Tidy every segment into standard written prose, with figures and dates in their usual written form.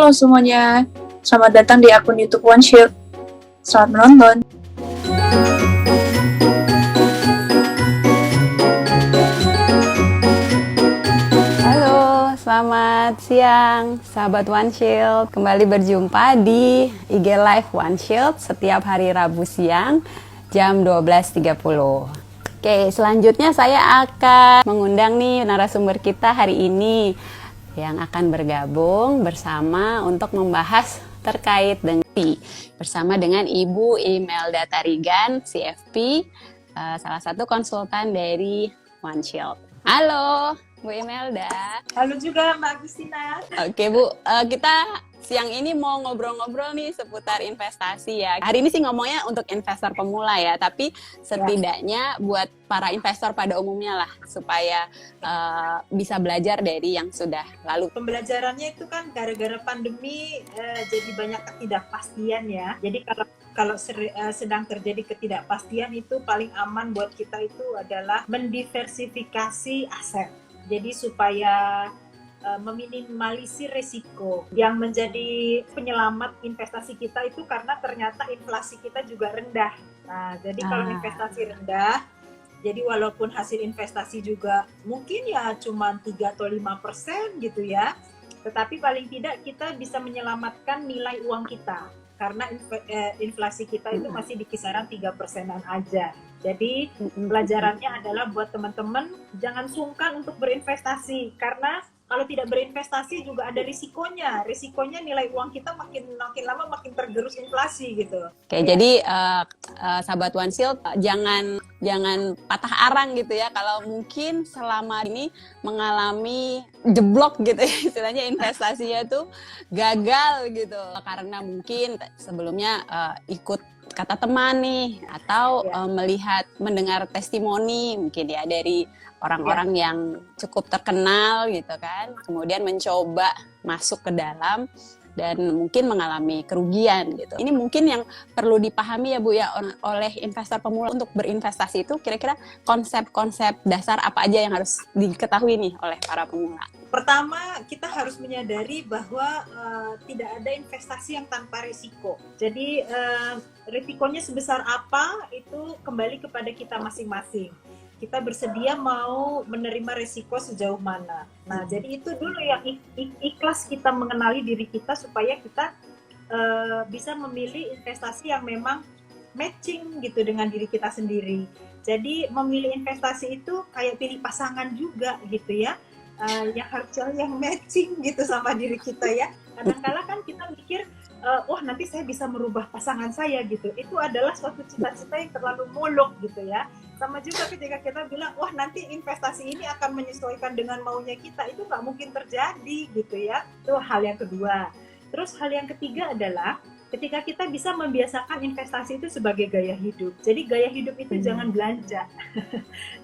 Halo semuanya, selamat datang di akun YouTube OneShield. Selamat menonton. Halo, selamat siang sahabat OneShield. Kembali berjumpa di IG Live OneShield setiap hari Rabu siang jam 12.30. Oke, selanjutnya saya akan mengundang nih narasumber kita hari ini yang akan bergabung bersama untuk membahas terkait dengan bersama dengan Ibu Imelda Tarigan, CFP, salah satu konsultan dari OneShield. Halo, Bu Imelda. Halo juga Mbak Agustina. Oke Bu, kita siang ini mau ngobrol-ngobrol nih seputar investasi ya. Hari ini sih ngomongnya untuk investor pemula ya, tapi setidaknya buat para investor pada umumnya lah, supaya bisa belajar dari yang sudah lalu. Pembelajarannya itu kan gara-gara pandemi jadi banyak ketidakpastian ya. Jadi kalau sedang terjadi ketidakpastian itu paling aman buat kita itu adalah mendiversifikasi aset. Jadi supaya meminimalisir resiko. Yang menjadi penyelamat investasi kita itu karena ternyata inflasi kita juga rendah. Nah, jadi kalau investasi rendah, jadi walaupun hasil investasi juga mungkin ya cuma 3 atau 5% gitu ya, tetapi paling tidak kita bisa menyelamatkan nilai uang kita. Karena inflasi kita itu masih di kisaran 3%-an aja. Jadi pelajarannya adalah buat teman-teman jangan sungkan untuk berinvestasi, karena kalau tidak berinvestasi juga ada risikonya. Risikonya nilai uang kita makin lama makin tergerus inflasi gitu. Oke, jadi sahabat OneShield jangan patah arang gitu ya. Kalau mungkin selama ini mengalami jeblok gitu ya, istilahnya investasinya itu gagal gitu. Karena mungkin sebelumnya ikut kata teman nih, atau mendengar testimoni mungkin ya dari orang-orang yang cukup terkenal gitu kan, kemudian mencoba masuk ke dalam dan mungkin mengalami kerugian gitu. Ini mungkin yang perlu dipahami ya Bu ya oleh investor pemula untuk berinvestasi itu, kira-kira konsep-konsep dasar apa aja yang harus diketahui nih oleh para pemula. Pertama, kita harus menyadari bahwa tidak ada investasi yang tanpa risiko. Jadi risikonya sebesar apa itu kembali kepada kita masing-masing. Kita bersedia mau menerima risiko sejauh mana. Nah, jadi itu dulu yang ikhlas kita mengenali diri kita supaya kita bisa memilih investasi yang memang matching gitu dengan diri kita sendiri. Jadi memilih investasi itu kayak pilih pasangan juga gitu ya. Yang harus yang matching gitu sama diri kita ya. Kadang-kala kan kita mikir, wah nanti saya bisa merubah pasangan saya gitu. Itu adalah suatu cita-cita yang terlalu muluk gitu ya. Sama juga ketika kita bilang, wah nanti investasi ini akan menyesuaikan dengan maunya kita, itu nggak mungkin terjadi gitu ya. Itu hal yang kedua. Terus hal yang ketiga adalah ketika kita bisa membiasakan investasi itu sebagai gaya hidup. Jadi gaya hidup itu jangan belanja.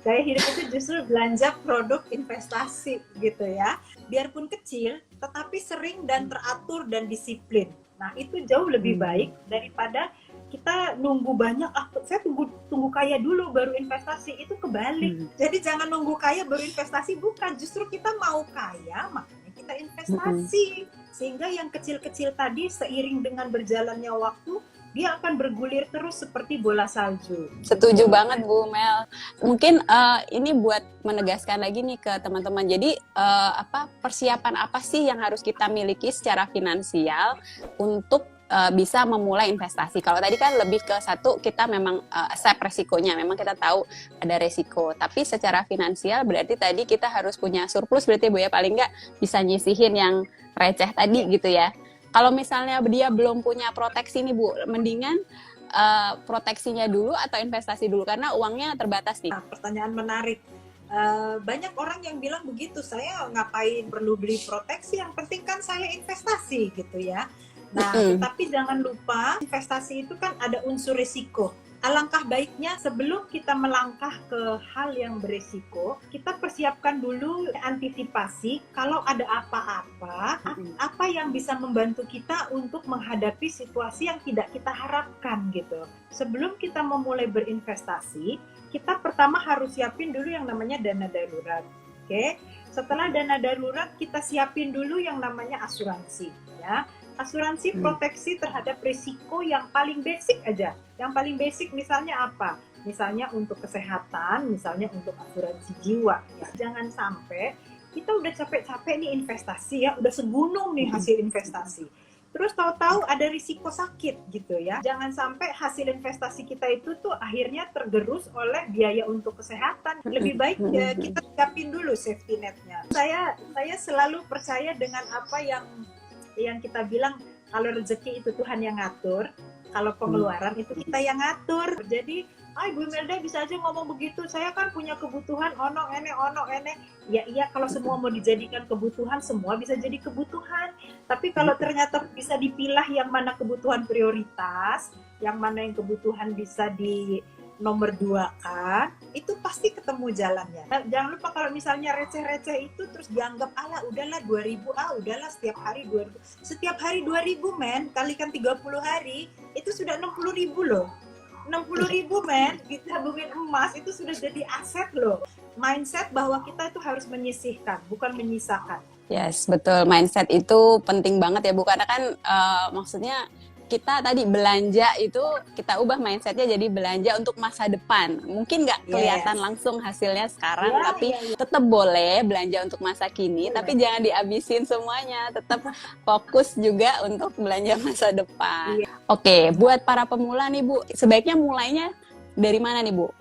Gaya hidup itu justru belanja produk investasi gitu ya. Biarpun kecil, tetapi sering dan teratur dan disiplin. Nah itu jauh lebih baik daripada kita nunggu banyak, saya tunggu kaya dulu baru investasi, itu kebalik. Jadi jangan nunggu kaya baru investasi, bukan. Justru kita mau kaya, makanya kita investasi. Sehingga yang kecil-kecil tadi seiring dengan berjalannya waktu, dia akan bergulir terus seperti bola salju. Setuju banget Bu Mel. Mungkin ini buat menegaskan lagi nih ke teman-teman. Jadi persiapan apa sih yang harus kita miliki secara finansial untuk bisa memulai investasi? Kalau tadi kan lebih ke satu, kita memang accept resikonya, memang kita tahu ada resiko. Tapi secara finansial berarti tadi kita harus punya surplus, berarti Bu ya, paling nggak bisa nyisihin yang receh tadi gitu ya. Kalau misalnya dia belum punya proteksi nih Bu, mendingan proteksinya dulu atau investasi dulu karena uangnya terbatas nih. Nah, pertanyaan menarik. Banyak orang yang bilang begitu, saya ngapain perlu beli proteksi, yang penting kan saya investasi gitu ya. Nah, tetapi jangan lupa investasi itu kan ada unsur risiko. Alangkah baiknya sebelum kita melangkah ke hal yang berisiko, kita persiapkan dulu antisipasi kalau ada apa-apa, apa yang bisa membantu kita untuk menghadapi situasi yang tidak kita harapkan gitu. Sebelum kita memulai berinvestasi, kita pertama harus siapin dulu yang namanya dana darurat. Oke. Setelah dana darurat, kita siapin dulu yang namanya asuransi, ya. Asuransi proteksi terhadap risiko yang paling basic aja. Yang paling basic misalnya apa? Misalnya untuk kesehatan, misalnya untuk asuransi jiwa. Ya. Jangan sampai kita udah capek-capek nih investasi ya, udah segunung nih hasil investasi. Terus tahu-tahu ada risiko sakit gitu ya. Jangan sampai hasil investasi kita itu tuh akhirnya tergerus oleh biaya untuk kesehatan. Lebih baik ya, kita siapin dulu safety net-nya. Saya selalu percaya dengan apa yang kita bilang, kalau rezeki itu Tuhan yang ngatur, kalau pengeluaran itu kita yang ngatur. Jadi, Bu Imelda bisa aja ngomong begitu, saya kan punya kebutuhan ono ene. Ya iya, kalau semua mau dijadikan kebutuhan, semua bisa jadi kebutuhan. Tapi kalau ternyata bisa dipilah yang mana kebutuhan prioritas, yang mana yang kebutuhan bisa di nomor 2 kan, itu pasti ketemu jalannya. Nah, jangan lupa kalau misalnya receh-receh itu terus dianggap udahlah 2000, udahlah setiap hari 2000. Setiap hari 2000 men, kalikan 30 hari, itu sudah 60.000 loh. 60.000 men, ditabungin emas itu sudah jadi aset loh. Mindset bahwa kita itu harus menyisihkan, bukan menyisakan. Yes, betul. Mindset itu penting banget ya Bu, karena kan maksudnya kita tadi belanja itu kita ubah mindsetnya jadi belanja untuk masa depan. Mungkin nggak kelihatan langsung hasilnya sekarang, tapi tetap boleh belanja untuk masa kini, tapi jangan dihabisin semuanya. Tetap fokus juga untuk belanja masa depan. Oke, buat para pemula nih Bu, sebaiknya mulainya dari mana nih Bu?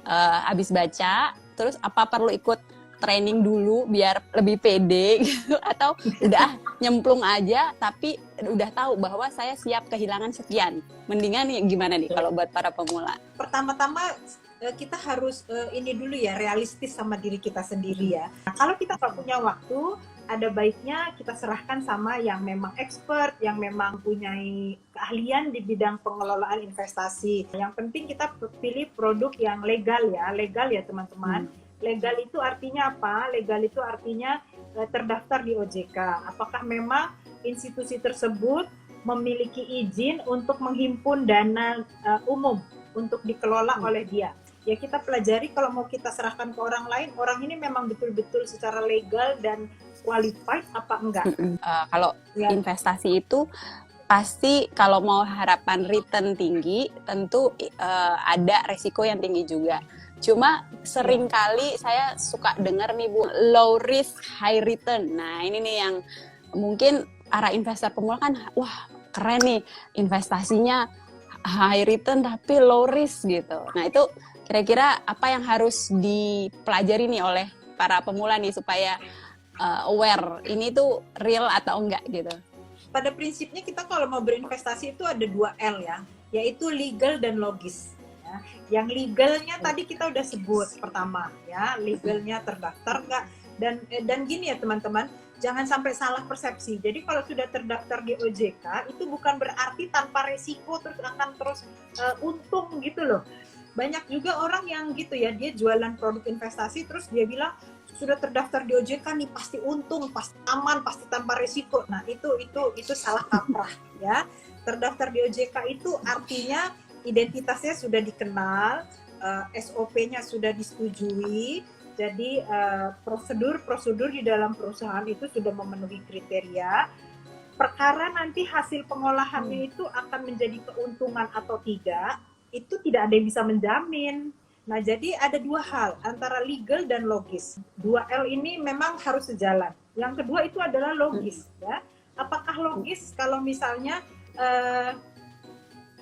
Habis baca, terus apa perlu ikut training dulu biar lebih pede gitu, atau udah nyemplung aja tapi udah tahu bahwa saya siap kehilangan sekian? Mendingan nih gimana nih kalau buat para pemula? Pertama-tama kita harus ini dulu ya, realistis sama diri kita sendiri ya. Nah, kalau kita nggak punya waktu, ada baiknya kita serahkan sama yang memang expert, yang memang punya keahlian di bidang pengelolaan investasi. Yang penting kita pilih produk yang legal ya teman-teman. Legal itu artinya apa? Legal itu artinya terdaftar di OJK. Apakah memang institusi tersebut memiliki izin untuk menghimpun dana umum untuk dikelola oleh dia? Ya kita pelajari, kalau mau kita serahkan ke orang lain, orang ini memang betul-betul secara legal dan qualified apa enggak? Kalau investasi itu pasti kalau mau harapan return tinggi, tentu ada resiko yang tinggi juga. Cuma seringkali saya suka dengar nih Bu, low risk high return. Nah ini nih yang mungkin arah investor pemula kan, wah keren nih investasinya high return tapi low risk gitu. Nah itu kira-kira apa yang harus dipelajari nih oleh para pemula nih supaya aware ini tuh real atau enggak gitu? Pada prinsipnya kita kalau mau berinvestasi itu ada 2 L ya, yaitu legal dan logis. Ya. Yang legalnya tadi kita udah sebut pertama ya, legalnya terdaftar enggak, dan gini ya teman-teman, jangan sampai salah persepsi. Jadi kalau sudah terdaftar di OJK itu bukan berarti tanpa resiko terus akan terus untung gitu loh. Banyak juga orang yang gitu ya, dia jualan produk investasi terus dia bilang sudah terdaftar di OJK nih pasti untung, pasti aman, pasti tanpa resiko. Nah itu salah kaprah ya. Terdaftar di OJK itu artinya identitasnya sudah dikenal, SOP-nya sudah disetujui, jadi prosedur di dalam perusahaan itu sudah memenuhi kriteria. Perkara nanti hasil pengolahannya itu akan menjadi keuntungan atau tidak, itu tidak ada yang bisa menjamin. Nah, jadi ada 2 hal, antara legal dan logis. 2L ini memang harus sejalan. Yang kedua itu adalah logis. Ya. Apakah logis kalau misalnya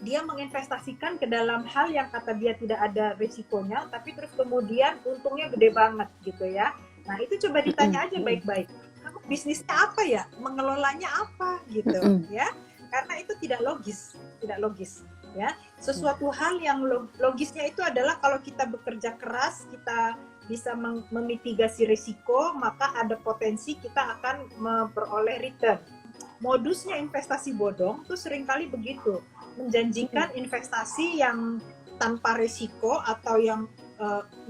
dia menginvestasikan ke dalam hal yang kata dia tidak ada risikonya, tapi terus kemudian untungnya gede banget gitu ya. Nah itu coba ditanya aja baik-baik, kamu bisnisnya apa ya, mengelolanya apa gitu ya, karena itu tidak logis ya. Sesuatu hal yang logisnya itu adalah kalau kita bekerja keras, kita bisa memitigasi risiko, maka ada potensi kita akan memperoleh return. Modusnya investasi bodong tuh seringkali begitu, menjanjikan investasi yang tanpa risiko atau yang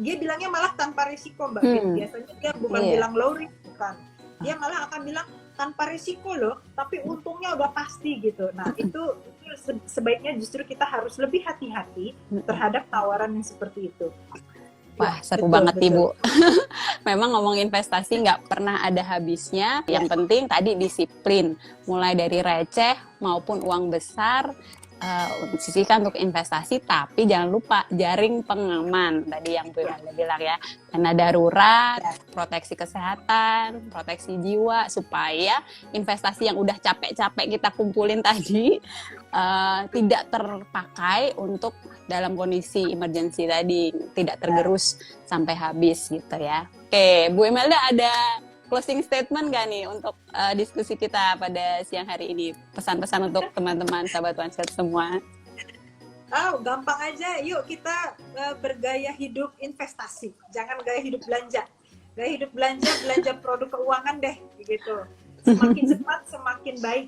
dia bilangnya malah tanpa risiko Mbak Bin. Biasanya dia bukan bilang low risk, bukan. Dia malah akan bilang tanpa risiko loh, tapi untungnya udah pasti gitu. Nah itu sebaiknya justru kita harus lebih hati-hati terhadap tawaran yang seperti itu. Wah, seru betul, banget nih, betul. Bu. Memang ngomong investasi nggak pernah ada habisnya. Yang penting tadi disiplin, mulai dari receh maupun uang besar, sisihkan untuk investasi, tapi jangan lupa jaring pengaman. Tadi yang Bu Imelda bilang ya, dana darurat, proteksi kesehatan, proteksi jiwa, supaya investasi yang udah capek-capek kita kumpulin tadi tidak terpakai untuk dalam kondisi emergency tadi, tidak tergerus sampai habis gitu ya. Oke, Bu Imelda ada closing statement gak nih untuk diskusi kita pada siang hari ini? Pesan-pesan untuk teman-teman sahabat OneShield semua. Gampang aja, yuk kita bergaya hidup investasi, jangan gaya hidup belanja. Gaya hidup belanja produk keuangan deh, gitu. Semakin cepat, semakin baik.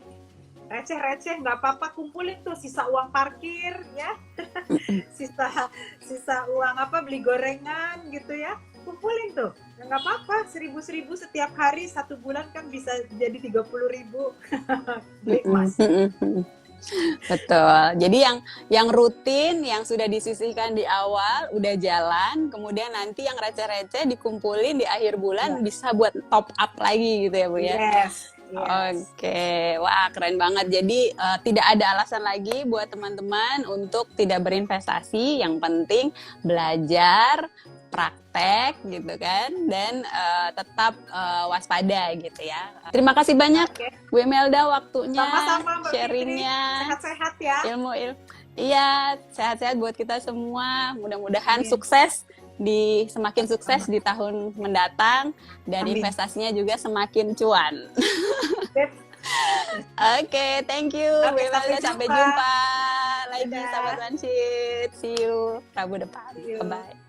Receh-receh nggak apa-apa, kumpulin tuh sisa uang parkir ya, sisa uang beli gorengan gitu ya, kumpulin tuh, nggak apa-apa, 1.000 setiap hari, 1 bulan kan bisa jadi 30.000 beli emas. Betul. Jadi yang rutin, yang sudah disisihkan di awal udah jalan, kemudian nanti yang receh-receh dikumpulin di akhir bulan bisa buat top up lagi gitu ya, Bu ya. Yes. Oke, wah keren banget. Jadi tidak ada alasan lagi buat teman-teman untuk tidak berinvestasi. Yang penting belajar, praktek gitu kan, dan tetap waspada gitu ya. Terima kasih banyak Bu Imelda waktunya, Sama-sama, Mbak sharingnya, sehat-sehat ya. ilmu. Iya, sehat-sehat buat kita semua. Mudah-mudahan sukses semakin sukses di tahun mendatang, dan investasinya juga semakin cuan. Oke, thank you. Sampai jumpa lagi sahabat OneShield. See you Rabu depan. Bye-bye.